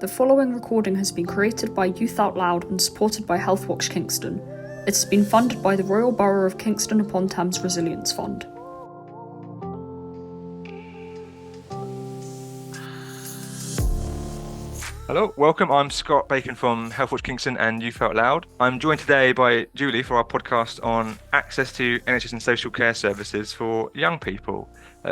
The following recording has been created by Youth Out Loud and supported by Healthwatch Kingston. It has been funded by the Royal Borough of Kingston upon Thames Resilience Fund. Hello, welcome. I'm Scott Bacon from Healthwatch Kingston and Youth Out Loud. I'm joined today by Julie for our podcast on access to NHS and social care services for young people.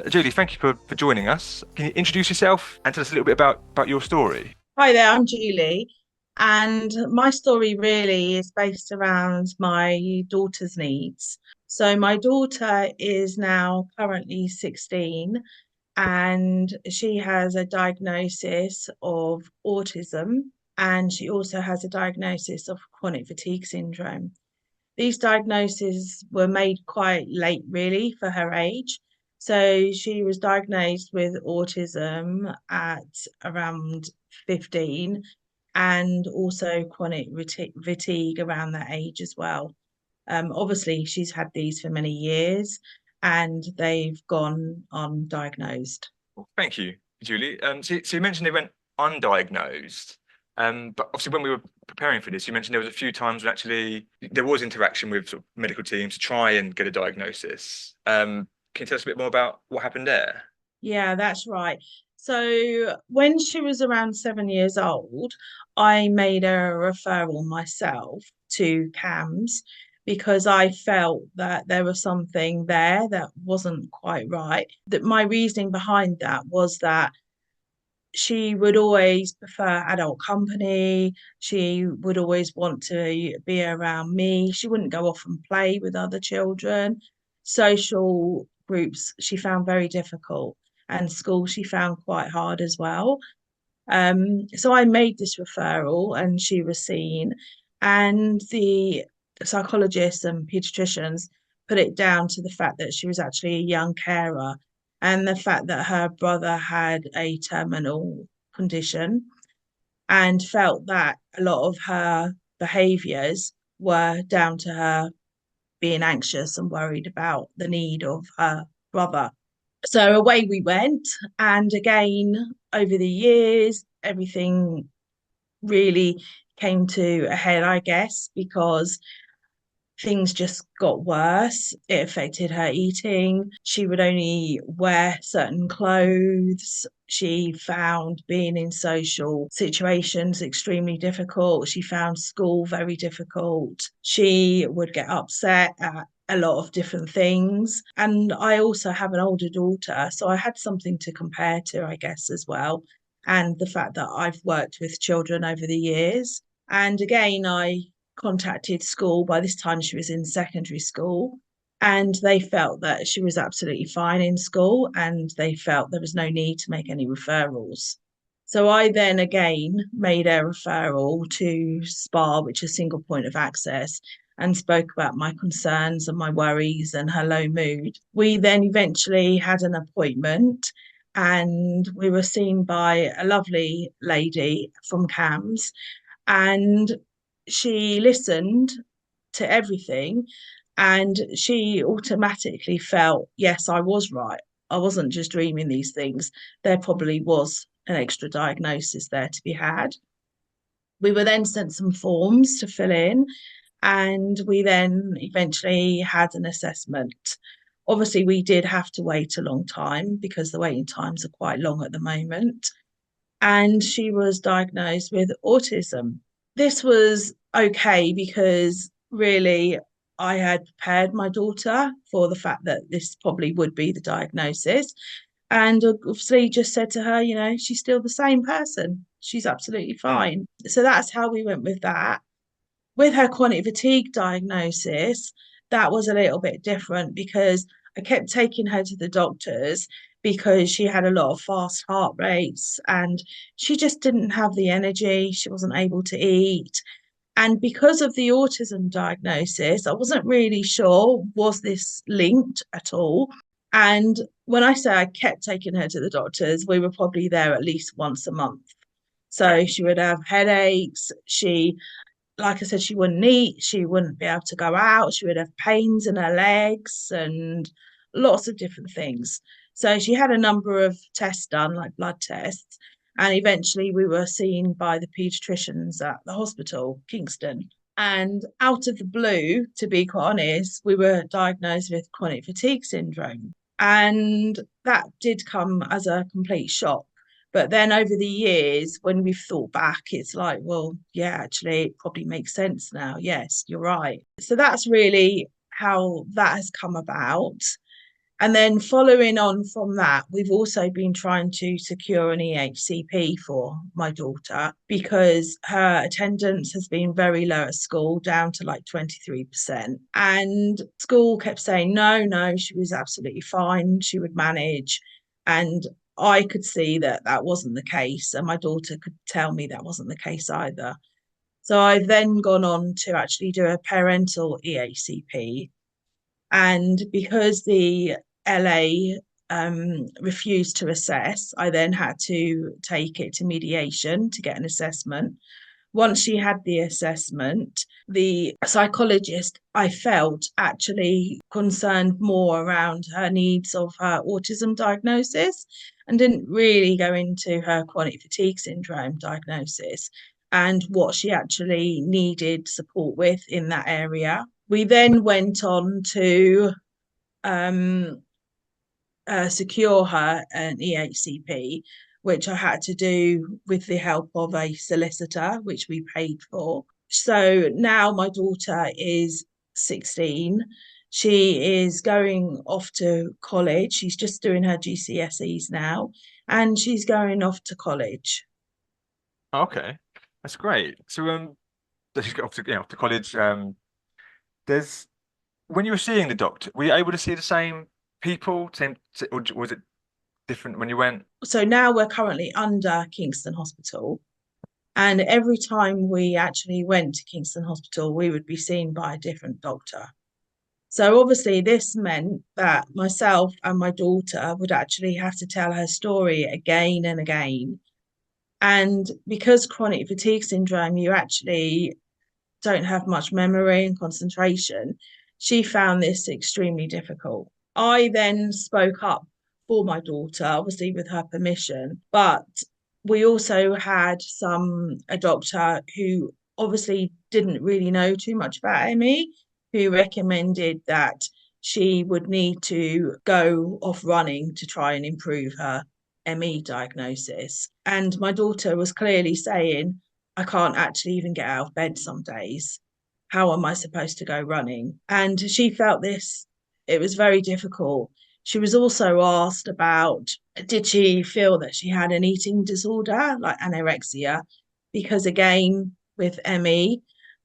Julie, thank you for joining us. Can you introduce yourself and tell us a little bit about your story? Hi there, I'm Julie, and my story really is based around my daughter's needs. So, my daughter is now currently 16, and she has a diagnosis of autism, and she also has a diagnosis of chronic fatigue syndrome. These diagnoses were made quite late, really, for her age. So she was diagnosed with autism at around 15 and also chronic fatigue around that age as well. Obviously, she's had these for many years and they've gone undiagnosed. Well, thank you, Julie. So you mentioned they went undiagnosed. But obviously, when we were preparing for this, you mentioned there was a few times when actually there was interaction with sort of medical teams to try and get a diagnosis. Can you tell us a bit more about what happened there? Yeah, that's right. So when she was around 7 years old, I made a referral myself to CAMS because I felt that there was something there that wasn't quite right. That my reasoning behind that was that she would always prefer adult company. She would always want to be around me. She wouldn't go off and play with other children. Social groups she found very difficult, and school she found quite hard as well. So I made this referral and she was seen, and the psychologists and pediatricians put it down to the fact that she was actually a young carer and the fact that her brother had a terminal condition, and felt that a lot of her behaviours were down to her being anxious and worried about the need of her brother. So away we went. And again, over the years, everything really came to a head, I guess, because things just got worse. It affected her eating. She would only wear certain clothes. She found being in social situations extremely difficult. She found school very difficult. She would get upset at a lot of different things. And I also have an older daughter, so I had something to compare to, I guess, as well. And the fact that I've worked with children over the years. And again, I contacted school. By this time, she was in secondary school, and they felt that she was absolutely fine in school, and they felt there was no need to make any referrals. So I then again made a referral to SPA, which is single point of access, and spoke about my concerns and my worries and her low mood. We then eventually had an appointment, and we were seen by a lovely lady from CAMS, and she listened to everything, and she automatically felt, yes, I was right. I wasn't just dreaming these things. There probably was an extra diagnosis there to be had. We were then sent some forms to fill in, and we then eventually had an assessment. Obviously, we did have to wait a long time because the waiting times are quite long at the moment. And she was diagnosed with autism. This was okay because really I had prepared my daughter for the fact that this probably would be the diagnosis. And obviously just said to her, she's still the same person. She's absolutely fine. So that's how we went with that. With her chronic fatigue diagnosis, that was a little bit different because I kept taking her to the doctors because she had a lot of fast heart rates and she just didn't have the energy. She wasn't able to eat. And because of the autism diagnosis, I wasn't really sure, was this linked at all? And when I say I kept taking her to the doctors, we were probably there at least once a month. So she would have headaches. Like I said, she wouldn't eat, she wouldn't be able to go out, she would have pains in her legs and lots of different things. So she had a number of tests done, like blood tests, And eventually we were seen by the paediatricians at the hospital, Kingston. And out of the blue, to be quite honest, we were diagnosed with chronic fatigue syndrome. And that did come as a complete shock. But then over the years, when we've thought back, it's like, well, yeah, actually, it probably makes sense now. Yes, you're right. So that's really how that has come about. And then following on from that, we've also been trying to secure an EHCP for my daughter because her attendance has been very low at school, down to like 23%. And school kept saying, no, she was absolutely fine. She would manage. And I could see that that wasn't the case. And my daughter could tell me that wasn't the case either. So I've then gone on to actually do a parental EHCP. And because the LA refused to assess, I then had to take it to mediation to get an assessment. Once she had the assessment, the psychologist, I felt, actually concerned more around her needs of her autism diagnosis and didn't really go into her chronic fatigue syndrome diagnosis and what she actually needed support with in that area. We then went on to secure her an EHCP, which I had to do with the help of a solicitor, which we paid for. So now my daughter is 16. She is going off to college. She's just doing her GCSEs now, and she's going off to college. Okay, that's great. So she's got off to college. There's when you were seeing the doctor, were you able to see the same people, or was it different when you went? So now we're currently under Kingston Hospital. And every time we actually went to Kingston Hospital, we would be seen by a different doctor. So obviously, this meant that myself and my daughter would actually have to tell her story again and again. And because chronic fatigue syndrome, you actually don't have much memory and concentration, she found this extremely difficult. I then spoke up for my daughter, obviously with her permission, but we also had a doctor who obviously didn't really know too much about ME, who recommended that she would need to go off running to try and improve her ME diagnosis. And my daughter was clearly saying, I can't actually even get out of bed some days. How am I supposed to go running? And she felt this, it was very difficult. She was also asked about, did she feel that she had an eating disorder like anorexia? Because again, with ME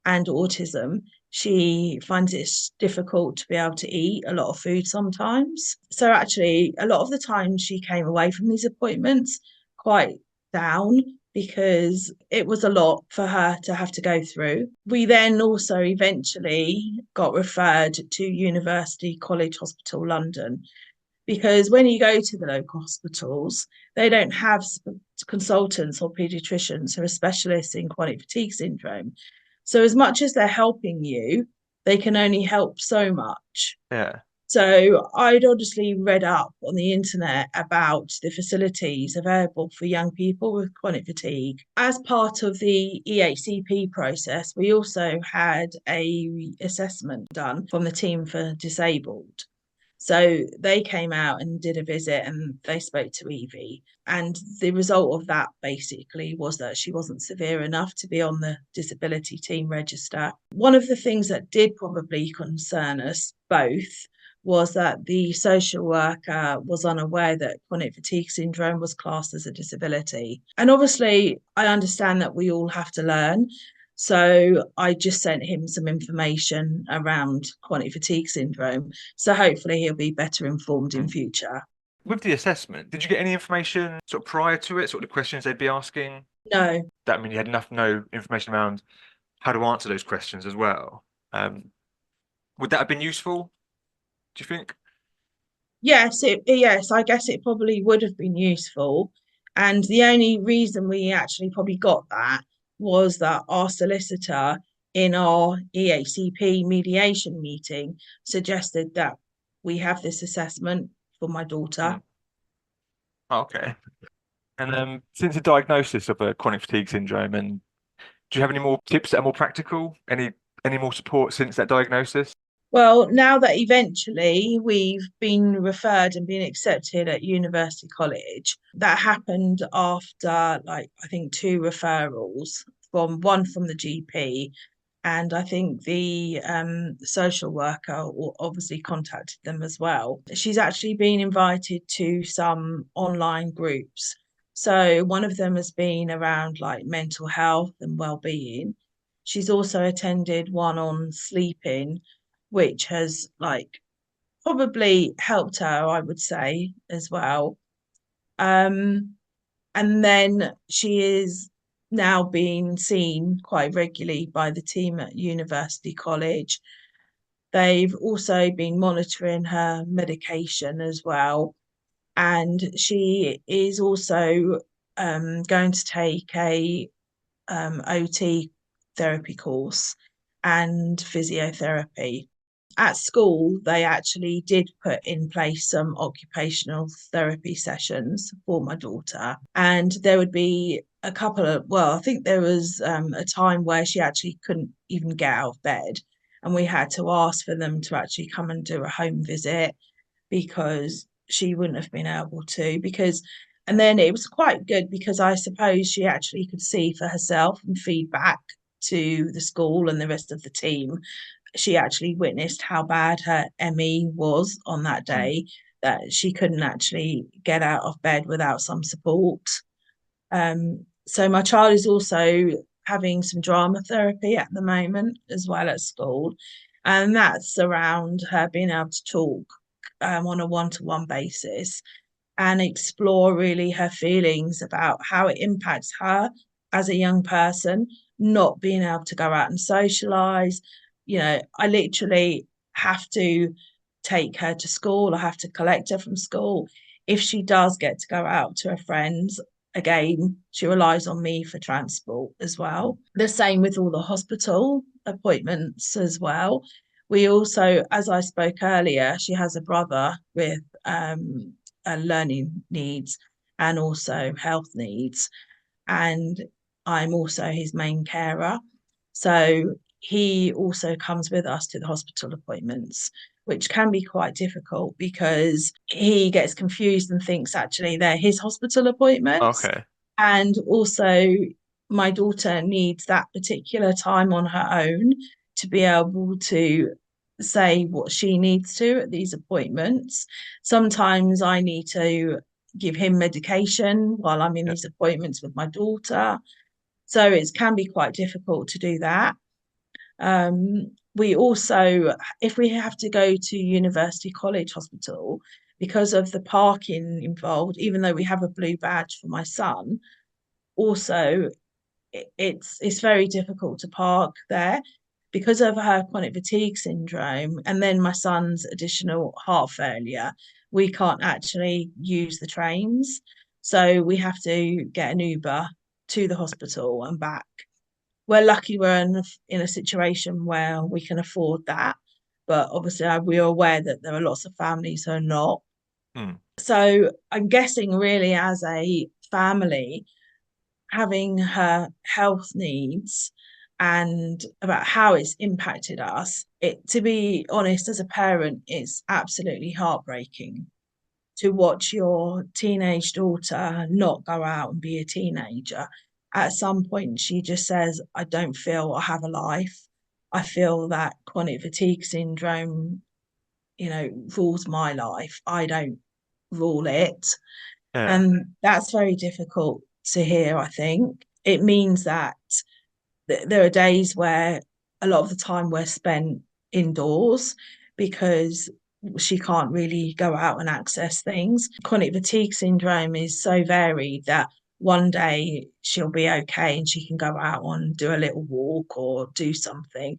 and autism, she finds it difficult to be able to eat a lot of food sometimes. So actually, a lot of the time she came away from these appointments quite down because it was a lot for her to have to go through. We then also eventually got referred to University College Hospital London, because when you go to the local hospitals, they don't have consultants or paediatricians who are specialists in chronic fatigue syndrome. So as much as they're helping you, they can only help so much. Yeah. So I'd honestly read up on the internet about the facilities available for young people with chronic fatigue. As part of the EHCP process, we also had a assessment done from the team for disabled. So they came out and did a visit and they spoke to Evie. And the result of that basically was that she wasn't severe enough to be on the disability team register. One of the things that did probably concern us both was that the social worker was unaware that chronic fatigue syndrome was classed as a disability. And obviously, I understand that we all have to learn. So I just sent him some information around chronic fatigue syndrome. So hopefully he'll be better informed in future. With the assessment, did you get any information sort of prior to it, sort of the questions they'd be asking? No. That mean you had no information around how to answer those questions as well. Would that have been useful, do you think? Yes, I guess it probably would have been useful. And the only reason we actually probably got that was that our solicitor in our EHCP mediation meeting suggested that we have this assessment for my daughter. Okay. And since the diagnosis of chronic fatigue syndrome, and do you have any more tips that are more practical? Any more support since that diagnosis? Well, now that eventually we've been referred and been accepted at University College, that happened after, like, I think two referrals, from one from the GP, and I think the social worker obviously contacted them as well. She's actually been invited to some online groups. So one of them has been around like mental health and well-being. She's also attended one on sleeping, which has like probably helped her, I would say, as well. Um, and then she is now being seen quite regularly by the team at University College. They've also been monitoring her medication as well. And she is also going to take a OT therapy course and physiotherapy. At school, they actually did put in place some occupational therapy sessions for my daughter. And there would be a couple of, well, I think there was a time where she actually couldn't even get out of bed. And we had to ask for them to actually come and do a home visit because she wouldn't have been able to. And then it was quite good because I suppose she actually could see for herself and feedback to the school and the rest of the team. She actually witnessed how bad her ME was on that Mm. day, that she couldn't actually get out of bed without some support. So my child is also having some drama therapy at the moment as well at school, and that's around her being able to talk on a one-to-one basis and explore really her feelings about how it impacts her as a young person, not being able to go out and socialize. I literally have to take her to school, I have to collect her from school. If she does get to go out to her friends, again, she relies on me for transport as well. The same with all the hospital appointments as well. We also, as I spoke earlier, she has a brother with learning needs and also health needs. And I'm also his main carer. So he also comes with us to the hospital appointments, which can be quite difficult because he gets confused and thinks actually they're his hospital appointments. Okay. And also, my daughter needs that particular time on her own to be able to say what she needs to at these appointments. Sometimes I need to give him medication while I'm in Yeah. these appointments with my daughter. So it can be quite difficult to do that. We also, if we have to go to University College Hospital, because of the parking involved, even though we have a blue badge for my son, also it's very difficult to park there because of her chronic fatigue syndrome and then my son's additional heart failure. We can't actually use the trains, so we have to get an Uber to the hospital and back. We're lucky we're in a situation where we can afford that, but obviously we are aware that there are lots of families who are not. Mm. So I'm guessing really as a family, having her health needs and about how it's impacted us, it, to be honest, as a parent, it's absolutely heartbreaking to watch your teenage daughter not go out and be a teenager. At some point, she just says, I don't feel I have a life. I feel that chronic fatigue syndrome, rules my life. I don't rule it. Yeah. And that's very difficult to hear, I think. It means that there are days where a lot of the time we're spent indoors because she can't really go out and access things. Chronic fatigue syndrome is so varied that one day she'll be okay and she can go out and do a little walk or do something,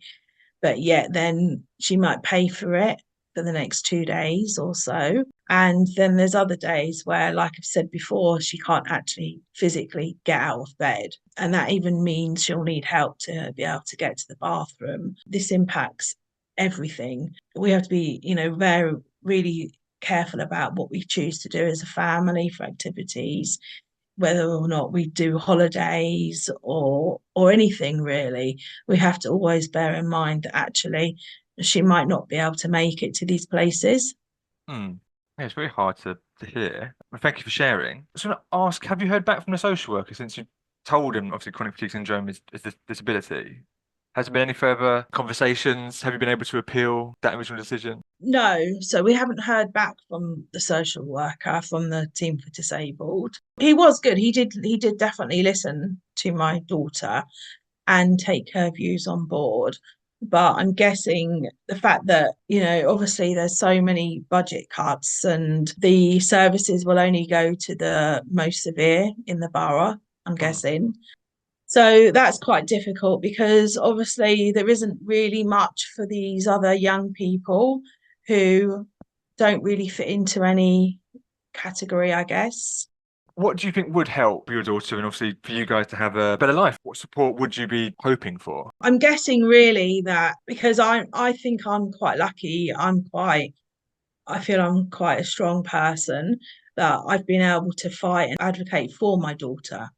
but yet then she might pay for it for the next 2 days or so. And then there's other days where, like I've said before, she can't actually physically get out of bed. And that even means she'll need help to be able to get to the bathroom. This impacts everything. We have to be, very, really careful about what we choose to do as a family for activities. whether or not we do holidays or anything really, we have to always bear in mind that actually she might not be able to make it to these places. Hmm. Yeah, it's very hard to hear. Well, thank you for sharing. I was going to ask, have you heard back from the social worker since you told him, obviously, chronic fatigue syndrome is this disability? Has there been any further conversations? Have you been able to appeal that original decision? No, so we haven't heard back from the social worker from the team for disabled. He was good. He did definitely listen to my daughter and take her views on board. But I'm guessing the fact that, obviously there's so many budget cuts and the services will only go to the most severe in the borough, I'm Hmm. guessing. So that's quite difficult because obviously there isn't really much for these other young people who don't really fit into any category, I guess. What do you think would help your daughter and obviously for you guys to have a better life? What support would you be hoping for? I'm guessing really that because I think I'm quite lucky, I feel I'm quite a strong person that I've been able to fight and advocate for my daughter.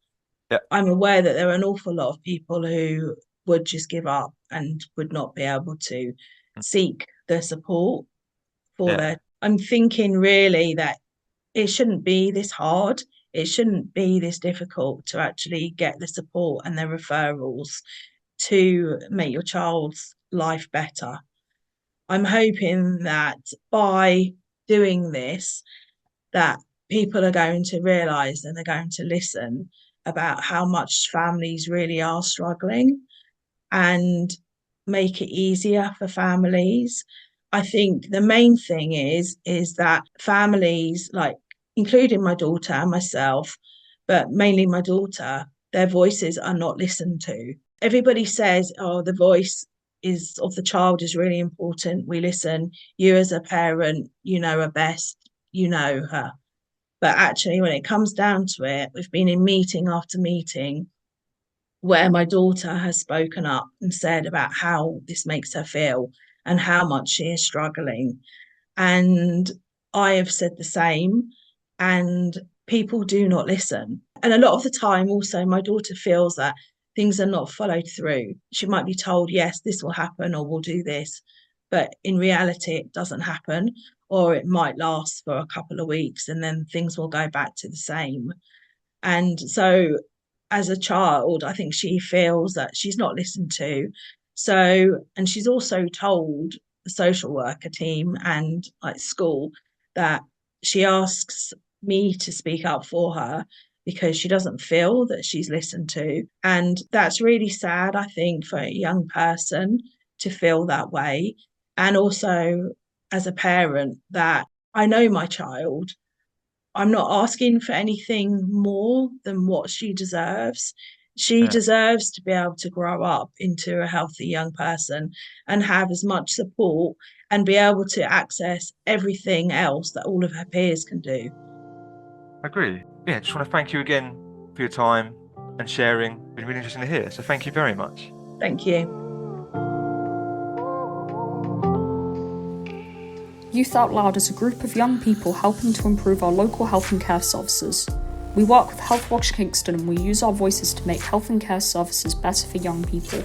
Yeah, I'm aware that there are an awful lot of people who would just give up and would not be able to seek the support for yeah, their. I'm thinking really that it shouldn't be this hard. It shouldn't be this difficult to actually get the support and the referrals to make your child's life better. I'm hoping that by doing this, that people are going to realise and they're going to listen about how much families really are struggling and make it easier for families. I think the main thing is that families, like including my daughter and myself, but mainly my daughter, their voices are not listened to. Everybody says, oh, the voice is of the child is really important. We listen. You as a parent, you know her best, you know her. But actually, when it comes down to it, we've been in meeting after meeting where my daughter has spoken up and said about how this makes her feel and how much she is struggling. And I have said the same, and people do not listen. And a lot of the time, also, my daughter feels that things are not followed through. She might be told, yes, this will happen, or we'll do this. But in reality, it doesn't happen, or it might last for a couple of weeks and then things will go back to the same. And so, as a child, I think she feels that she's not listened to. So, and she's also told the social worker team and like school that she asks me to speak up for her because she doesn't feel that she's listened to. And that's really sad, I think, for a young person to feel that way. And also, as a parent, that I know my child, I'm not asking for anything more than what she deserves. She yeah. deserves to be able to grow up into a healthy young person and have as much support and be able to access everything else that all of her peers can do. I agree. Yeah, just want to thank you again for your time and sharing. It's been really interesting to hear. So thank you very much. Thank you. Youth Out Loud is a group of young people helping to improve our local health and care services. We work with Healthwatch Kingston and we use our voices to make health and care services better for young people.